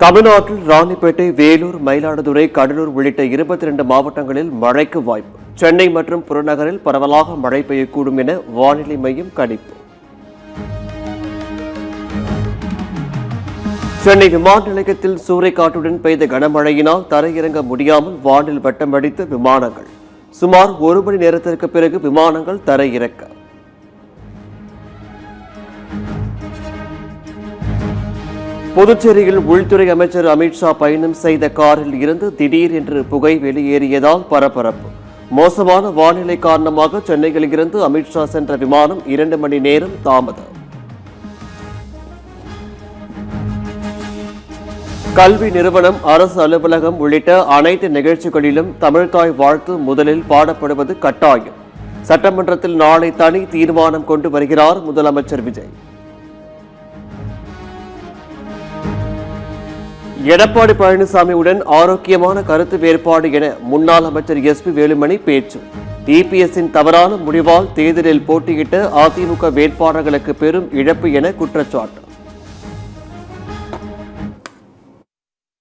தமிழ்நாட்டில் ராணிப்பேட்டை, வேலூர், மயிலாடுதுறை, கடலூர் உள்ளிட்ட 22 மாவட்டங்களில் மழைக்கு வாய்ப்பு. சென்னை மற்றும் புறநகரில் பரவலாக மழை பெய்யக்கூடும் என வானிலை மையம் கணிப்பு. சென்னை விமான நிலையத்தில் சூறைக்காற்றுடன் பெய்த கனமழையினால் தரையிறங்க முடியாமல் வானில் வட்டமடித்த விமானங்கள். சுமார் 1 மணி நேரத்திற்கு பிறகு விமானங்கள் தரையிறக்க. புதுச்சேரியில் உள்துறை அமைச்சர் அமித்ஷா பயணம் செய்த காரில் இருந்து திடீர் என்று புகை வெளியேறியதால் பரபரப்பு. மோசமான வானிலை காரணமாக சென்னையில் இருந்து அமித்ஷா சென்ற விமானம் 2 மணி நேரம் தாமதம். கல்வி நிறுவனம், அரசு அலுவலகம் உள்ளிட்ட அனைத்து நிகழ்ச்சிகளிலும் தமிழ்தாய் வாழ்த்து முதலில் பாடப்படுவது கட்டாயம். சட்டமன்றத்தில் நாளை தனி தீர்மானம் கொண்டு வருகிறார் முதலமைச்சர் விஜய். எடப்பாடி பழனிசாமியுடன் ஆரோக்கியமான கருத்து வேறுபாடு என முன்னாள் அமைச்சர் SP வேலுமணி பேச்சு. EPSன் தவறான முடிவால் தேர்தலில் போட்டியிட்ட அதிமுக வேட்பாளர்களுக்கு பெரும் இழப்பு என குற்றச்சாட்டு.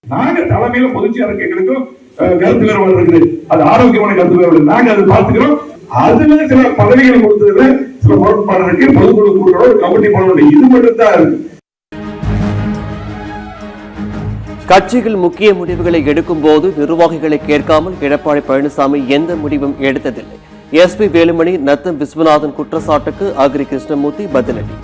நாங்க தலைமையில பொதுச்செயலாளர் எங்களுக்கும் கருத்து வேறுபாடு இருக்குது. அது ஆரோக்கியமான கருத்து வேறுபாடு. நாங்க அதை பார்த்துக்கிறோம். அதுல சில பதவிகள் கொடுத்ததுல சில முரண்பாடு இருக்கு. பொதுக்குழு கூட்டணோட கமிட்டி போட இது மட்டும் தான் இருக்கு. கட்சிகள் முக்கிய முடிவுகளை எடுக்கும் போது நிர்வாகிகளை கேட்காமல் எடப்பாடி பழனிசாமி எந்த முடிவும் எடுத்ததில்லை. SP வேலுமணி, நத்தம் விஸ்வநாதன் குற்றச்சாட்டுக்கு அக்ரி கிருஷ்ணமூர்த்தி பதிலடி.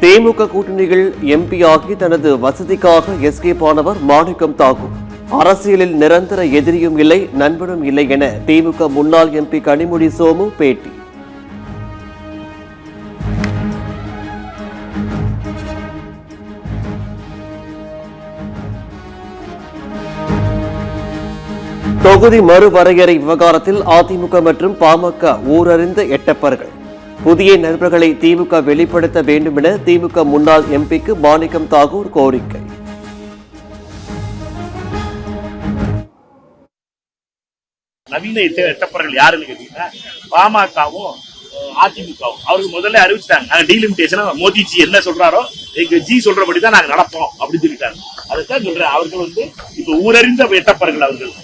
திமுக கூட்டணிகள் MP ஆகி தனது வசதிக்காக எஸ்கேப் ஆனவர் மாணிக்கம் தாக்கூர். அரசியலில் நிரந்தர எதிரியும் இல்லை, நண்பனும் இல்லை என திமுக முன்னாள் MP கனிமொழி சோமு பேட்டி. தொகுதி மறுவரையறை விவகாரத்தில் அதிமுக மற்றும் பாமக ஊரறிந்த எட்டப்பர்கள். புதிய நண்பர்களை திமுக வெளிப்படுத்த வேண்டும் என திமுக முன்னாள் MPக்கு மாணிக்கம் தாக்கூர் கோரிக்கை. நவீன எட்டப்பர்கள் யாருன்னு கேட்டீங்கன்னா பாமகவும் அதிமுகவும். அவருக்கு முதல்ல அறிவிச்சிட்டாங்க, நாங்க டீலிமிட்டேஷன் மோடிஜி என்ன சொல்றாரோ எங்க ஜி சொல்றபடிதான் நாங்க நடப்போம் அப்படின்னு சொல்லிட்டாங்க. அதுதான் சொல்றேன், அவர்கள் இப்ப ஊரறிந்த எட்டப்பர்கள் அவர்கள்.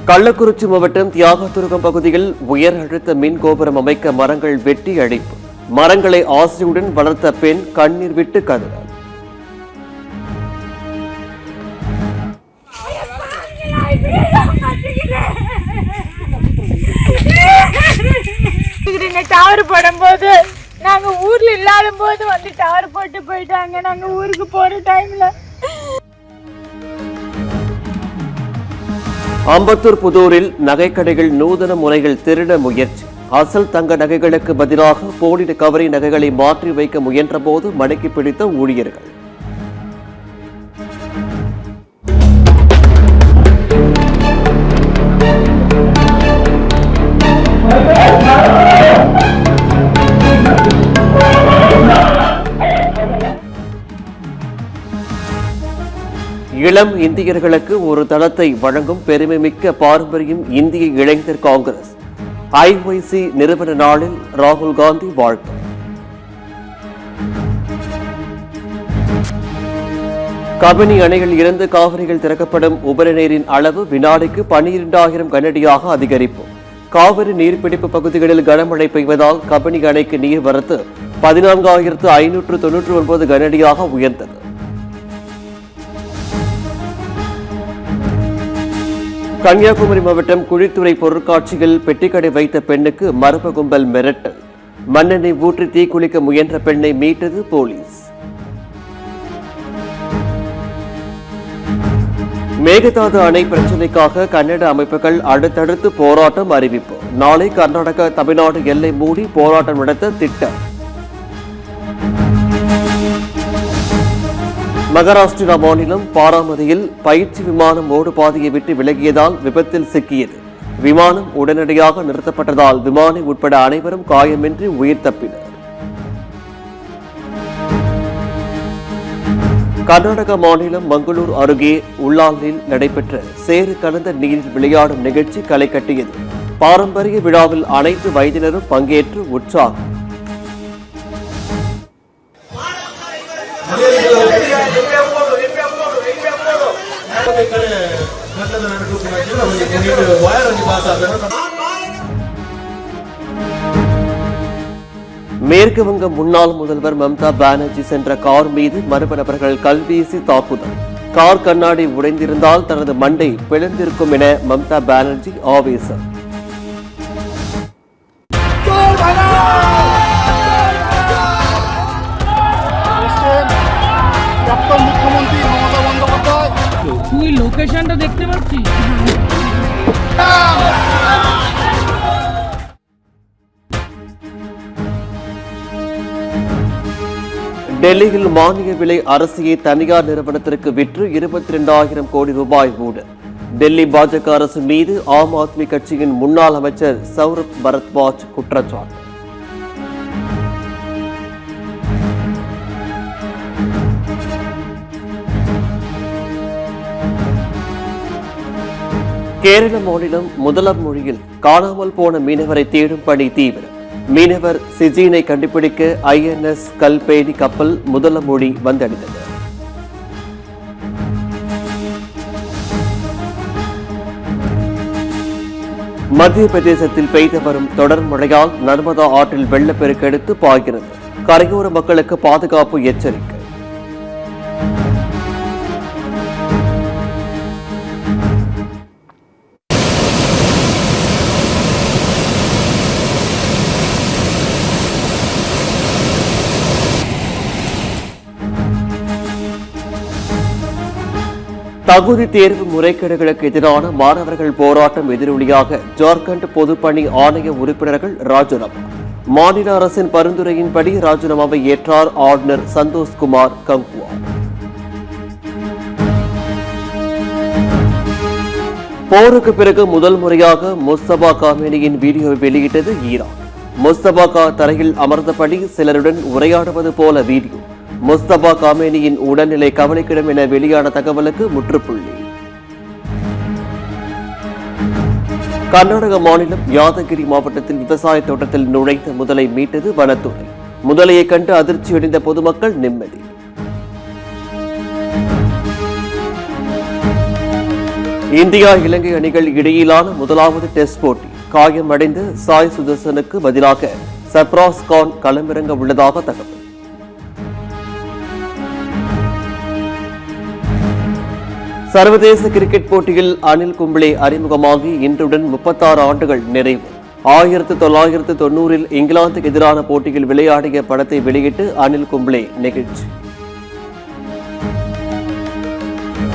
கள்ளக்குறிச்சி மாவட்டம் தியாகதுருகம் பகுதியில் உயர் அழுத்த மின் கோபுரம் அமைக்க மரங்கள் வெட்டி அழிப்பு. மரங்களை ஆசையுடன் வளர்த்த பெண் கண்ணீர் விட்டு கதறார். டவர் போடும் போது நாங்க ஊர்ல இல்லாத போது வந்து டவர் போட்டு போயிட்டாங்க. நாங்க ஊருக்கு போற டைம்ல அம்பத்தூர் புதூரில் நகைக்கடைகள் நூதன முறைகள் திருட முயற்சி. அசல் தங்க நகைகளுக்கு பதிலாக போலி கவரி நகைகளை மாற்றி வைக்க முயன்ற போது மடக்கி பிடித்த ஊழியர்கள். இளம் இந்தியர்களுக்கு ஒரு தளத்தை வழங்கும் பெருமைமிக்க பாரம்பரியம் இந்திய இளைஞர் காங்கிரஸ். IYC நிறுவன நாளில் ராகுல் காந்தி வாழ்த்து. கபினி அணையில் இருந்து காவிரியில் திறக்கப்படும் உபரி நீரின் அளவு வினாடிக்கு 12,000 கனஅடியாக அதிகரிப்பு. காவிரி நீர்பிடிப்பு பகுதிகளில் கனமழை பெய்வதால் கபினி அணைக்கு நீர்வரத்து 14,599 கனஅடியாக உயர்ந்தது. கன்னியாகுமரி மாவட்டம் குழித்துறை பொருட்காட்சியில் பெட்டிக்கடை வைத்த பெண்ணுக்கு மர்ம கும்பல் மிரட்டல். மண்ணெண்ணெய் ஊற்றி தீக்குளிக்க முயன்ற பெண்ணை மீட்டது போலீஸ். மேகதாது அணை பிரச்சினைக்காக கன்னட அமைப்புகள் அடுத்தடுத்து போராட்டம் அறிவிப்பு. நாளை கர்நாடக தமிழ்நாடு எல்லை மூடி போராட்டம் நடத்த திட்டம். மகாராஷ்டிரா மாநிலம் பாராமதியில் பயிற்சி விமானம் ஓடு பாதையை விட்டு விலகியதால் விபத்தில் சிக்கியது. விமானம் உடனடியாக நிறுத்தப்பட்டதால் விமானி உட்பட அனைவரும் காயமின்றி உயிர் தப்பினர். கர்நாடக மாநிலம் மங்களூர் அருகே உள்ளாலில் நடைபெற்ற சேறு கலந்த நீரில் விளையாடும் நிகழ்ச்சி களை கட்டியது. பாரம்பரிய விழாவில் அனைத்து வயதினரும் பங்கேற்று உற்சாகம். மேற்கு வங்க முன்னாள் முதல்வர் மம்தா பானர்ஜி சென்ற கார் மீது மர்ம நபர்கள் கல்வீசி தாக்குதல். கார் கண்ணாடி உடைந்திருந்தால் தனது மண்டை பிளந்திருக்கும் என மம்தா பானர்ஜி ஆவேசம். তুই লোকেশনটা দেখতে পাচ্ছিস? டெல்லியில் மானிய விலை அரசியை தனியார் நிறுவனத்திற்கு விற்று 22,000 கோடி ரூபாய் ஊழல். டெல்லி பாஜக அரசு மீது ஆம் ஆத்மி கட்சியின் முன்னாள் அமைச்சர் சௌரப் பரத்வாஜ் குற்றச்சாட்டு. கேரள மாநிலம் முதலாம் மொழியில் காணாமல் போன மீனவரை தேடும் பணி தீவிரம். மீனவர் சிஜினை கண்டுபிடிக்க INS கல்பேணி கப்பல் முதலமொழி வந்தடைந்தது. மத்திய பிரதேசத்தில் பெய்து வரும் தொடர் மழையால் நர்மதா ஆற்றில் வெள்ளப்பெருக்கெடுத்து பாய்கிறது. கரையோர மக்களுக்கு பாதுகாப்பு எச்சரிக்கை. தகுதி தேர்வு முறைகேடுகளுக்கு எதிரான மாணவர்கள் போராட்டம் எதிரொலியாக ஜார்க்கண்ட் பொதுப்பணி ஆணைய உறுப்பினர்கள் ராஜினாமா. மாநில அரசின் பரிந்துரையின்படி ராஜினாமாவை ஏற்றார் ஆளுநர் சந்தோஷ்குமார் கங்குவார். போருக்கு பிறகு முதல் முறையாக முஸ்தபா காமேனியின் வீடியோவை வெளியிட்டது ஈரான். முஸ்தபா தரையில் அமர்ந்தபடி சிலருடன் உரையாடுவது போல வீடியோ. முஸ்தபா காமேனியின் உடல்நிலை கவலைக்கிடம் என வெளியான தகவலுக்கு முற்றுப்புள்ளி. கர்நாடக மாநிலம் யாதகிரி மாவட்டத்தில் விவசாய தோட்டத்தில் நுழைந்த முதலை மீட்டது வனத்துறை. முதலையை கண்டு அதிர்ச்சியடைந்த பொதுமக்கள் நிம்மதி. இந்தியா இலங்கை அணிகள் இடையிலான முதலாவது டெஸ்ட் போட்டி. காயமடைந்த சாய் சுதர்சனுக்கு பதிலாக சர்பராஸ் கான் களமிறங்க உள்ளதாக தகவல். சர்வதேச கிரிக்கெட் போட்டியில் அனில் கும்ப்ளே அறிமுகமாகி இன்றுடன் 36 ஆண்டுகள் நிறைவு. 1990 இங்கிலாந்துக்கு எதிரான போட்டியில் விளையாடிய படத்தை வெளியிட்டு அனில் கும்ப்ளே நெகிழ்ச்சி.